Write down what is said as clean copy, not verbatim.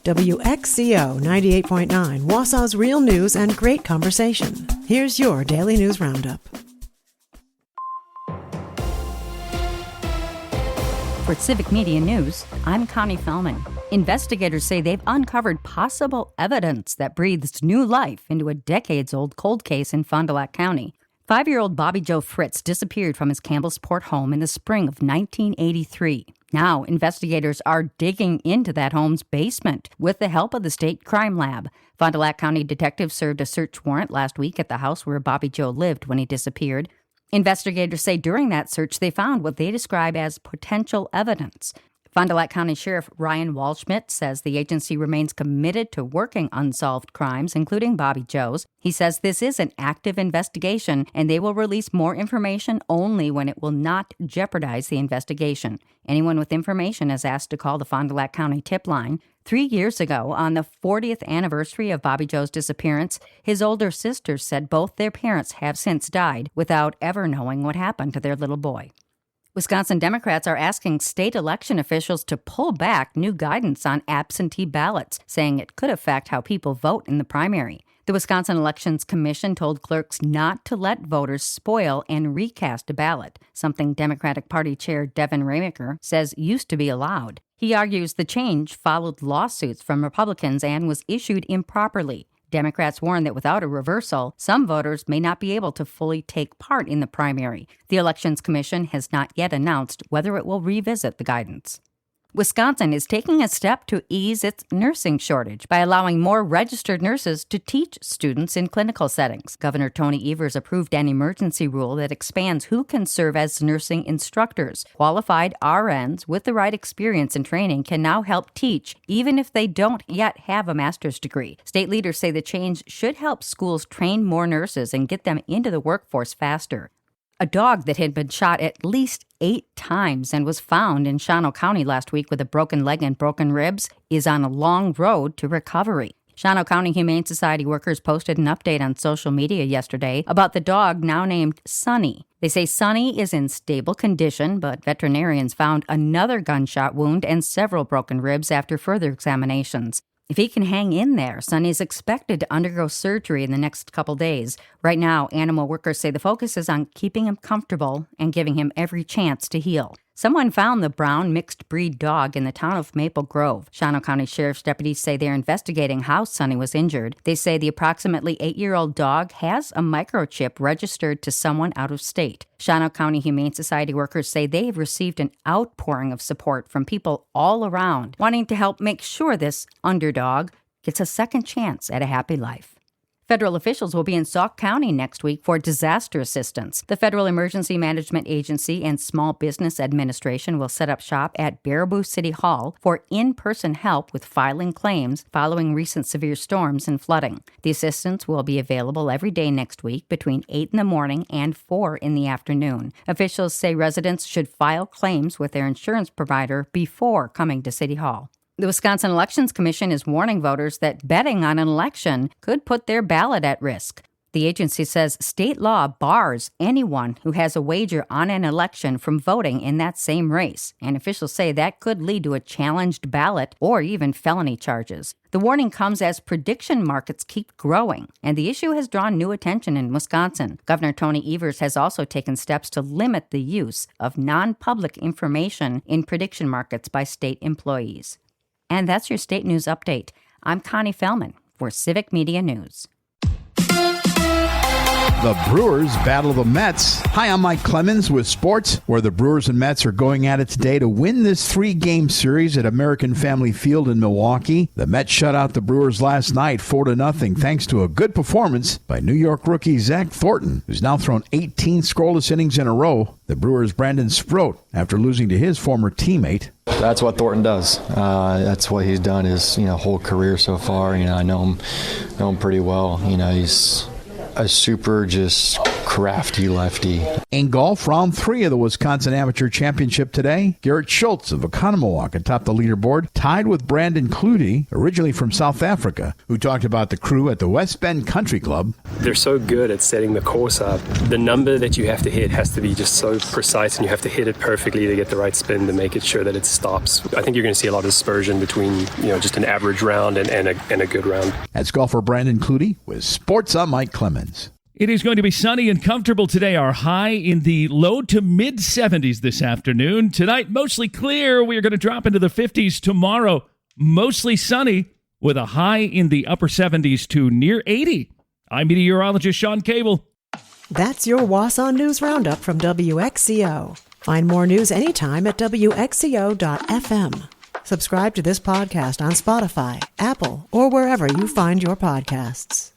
WXCO 98.9, Wausau's real news and great conversation. Here's your Daily News Roundup. For Civic Media News, I'm Connie Fellman. Investigators say they've uncovered possible evidence that breathes new life into a decades-old cold case in Fond du Lac County. 5-year-old Bobby Joe Fritz disappeared from his Campbellsport home in the spring of 1983. Now, investigators are digging into that home's basement with the help of the state crime lab. Fond du Lac County detectives served a search warrant last week at the house where Bobby Joe lived when he disappeared. Investigators say during that search they found what they describe as potential evidence. Fond du Lac County Sheriff Ryan Waldschmidt says the agency remains committed to working unsolved crimes, including Bobby Joe's. He says this is an active investigation, and they will release more information only when it will not jeopardize the investigation. Anyone with information is asked to call the Fond du Lac County tip line. 3 years ago, on the 40th anniversary of Bobby Joe's disappearance, his older sisters said both their parents have since died without ever knowing what happened to their little boy. Wisconsin Democrats are asking state election officials to pull back new guidance on absentee ballots, saying it could affect how people vote in the primary. The Wisconsin Elections Commission told clerks not to let voters spoil and recast a ballot, something Democratic Party Chair Devin Ramaker says used to be allowed. He argues the change followed lawsuits from Republicans and was issued improperly. Democrats warn that without a reversal, some voters may not be able to fully take part in the primary. The Elections Commission has not yet announced whether it will revisit the guidance. Wisconsin is taking a step to ease its nursing shortage by allowing more registered nurses to teach students in clinical settings. Governor Tony Evers approved an emergency rule that expands who can serve as nursing instructors. Qualified RNs with the right experience and training can now help teach, even if they don't yet have a master's degree. State leaders say the change should help schools train more nurses and get them into the workforce faster. A dog that had been shot at least 8 times and was found in Shawano County last week with a broken leg and broken ribs is on a long road to recovery. Shawano County Humane Society workers posted an update on social media yesterday about the dog now named Sunny. They say Sunny is in stable condition, but veterinarians found another gunshot wound and several broken ribs after further examinations. If he can hang in there, Sunny is expected to undergo surgery in the next couple days. Right now, animal workers say the focus is on keeping him comfortable and giving him every chance to heal. Someone found the brown mixed-breed dog in the town of Maple Grove. Shawano County Sheriff's deputies say they're investigating how Sunny was injured. They say the approximately 8-year-old dog has a microchip registered to someone out of state. Shawano County Humane Society workers say they have received an outpouring of support from people all around, wanting to help make sure this underdog gets a second chance at a happy life. Federal officials will be in Sauk County next week for disaster assistance. The Federal Emergency Management Agency and Small Business Administration will set up shop at Baraboo City Hall for in-person help with filing claims following recent severe storms and flooding. The assistance will be available every day next week between 8 in the morning and 4 in the afternoon. Officials say residents should file claims with their insurance provider before coming to City Hall. The Wisconsin Elections Commission is warning voters that betting on an election could put their ballot at risk. The agency says state law bars anyone who has a wager on an election from voting in that same race, and officials say that could lead to a challenged ballot or even felony charges. The warning comes as prediction markets keep growing, and the issue has drawn new attention in Wisconsin. Governor Tony Evers has also taken steps to limit the use of non-public information in prediction markets by state employees. And that's your state news update. I'm Connie Fellman for Civic Media News. The Brewers battle the Mets. Hi, I'm Mike Clemens with sports, where the Brewers and Mets are going at it today to win this 3-game series at American Family Field in Milwaukee. The Mets shut out the Brewers last night 4-0 thanks to a good performance by New York rookie Zach Thornton, who's now thrown 18 scoreless innings in a row. The Brewers' Brandon Sproat, after losing to his former teammate. That's what Thornton does. That's what he's done his whole career so far. I know him pretty well. He's a super just crafty lefty. In golf, round 3 of the Wisconsin Amateur Championship today, Garrett Schultz of Oconomowoc atop the leaderboard, tied with Brandon Clutie, originally from South Africa, who talked about the crew at the West Bend Country Club. They're so good at setting the course up. The number that you have to hit has to be just so precise, and you have to hit it perfectly to get the right spin to make it sure that it stops. I think you're going to see a lot of dispersion between, just an average round and a good round. That's golfer Brandon Clutie with Sports. I'm Mike Clemens. It is going to be sunny and comfortable today. Our high in the low to mid 70s this afternoon. Tonight, mostly clear. We are going to drop into the 50s tomorrow. Mostly sunny with a high in the upper 70s to near 80. I'm meteorologist Sean Cable. That's your Wausau News Roundup from WXCO. Find more news anytime at WXCO.FM. Subscribe to this podcast on Spotify, Apple, or wherever you find your podcasts.